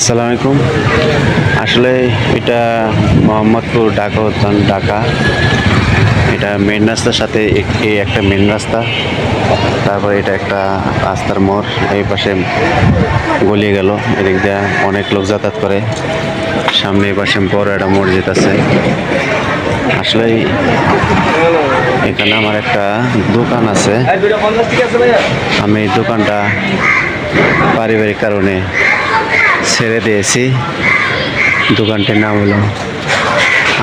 আসসালামু আলাইকুম। আসলে এটা মোহাম্মদপুর ঢাকা উদ্যান ঢাকা। এটা মেন রাস্তার সাথে এই একটা মেন রাস্তা, তারপরে এটা একটা রাস্তার মোড়, এই পাশে গলিয়ে গেল, এদিক দিয়ে অনেক লোক যাতায়াত করে। সামনে এই পাশে বড় একটা মসজিদ আছে। আসলে এখানে আমার একটা দোকান আছে, আমি এই দোকানটা পারিবারিক কারণে ছেড়ে দিয়েছি। দোকানটির নাম হলো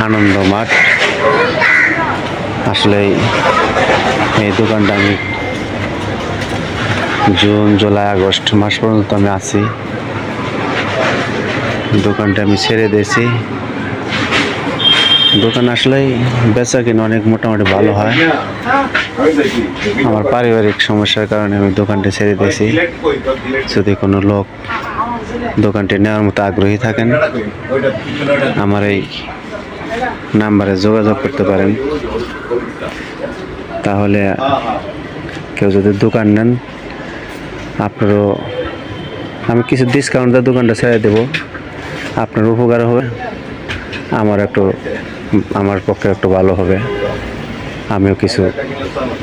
আনন্দ মাঠ। আসলে এই দোকানটা আমি জুন জুলাই আগস্ট মাস পর্যন্ত আমি আছি। দোকানটা আমি ছেড়ে দিয়েছি। দোকান আসলেই বেচা কিনা অনেক মোটামুটি ভালো হয়। আমার পারিবারিক সমস্যার কারণে আমি দোকানটা ছেড়ে দিয়েছি। যদি কোনো লোক দোকানটি নেওয়ার মতো আগ্রহী থাকেন, আমার এই নাম্বারে যোগাযোগ করতে পারেন। তাহলে কেউ যদি দোকান নেন, আপনারও আমি কিছু ডিসকাউন্ট দিয়ে দোকানটা ছেড়ে দেবো। আপনার উপকার হবে, আমার পক্ষে একটু ভালো হবে।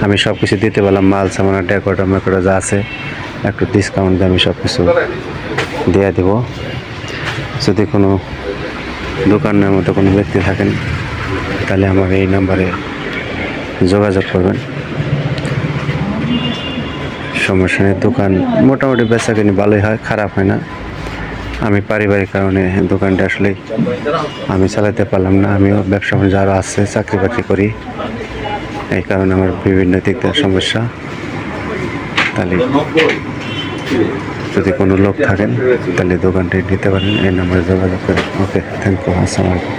আমি সব কিছু দিতে পারলাম, মাল সামান ডেকোরেটর মেকোরেটর যা আছে একটু ডিসকাউন্ট দিয়ে আমি সব কিছু দিয়ে দেব। যদি কোনো দোকানের মতো কোনো ব্যক্তি থাকেন, তাহলে আমার এই নাম্বারে যোগাযোগ করবেন। সমস্যা নেই, দোকান মোটামুটি বেচাকেনি ভালোই হয়, খারাপ হয় না। আমি পারিবারিক কারণে দোকানটা আসলে আমি চালাতে পারলাম না। আমিও ব্যবসা বাণিজ্য আরও আছে, চাকরি বাকরি করি, এই কারণে আমার বিভিন্ন দিক দিয়ে সমস্যা। তাহলে যদি কোনো লোক থাকেন, তাহলে দোকানটি নিতে পারেন, এই নাম্বারে যোগাযোগ করেন। ওকে, থ্যাংক ইউ। আসসালামু আলাইকুম।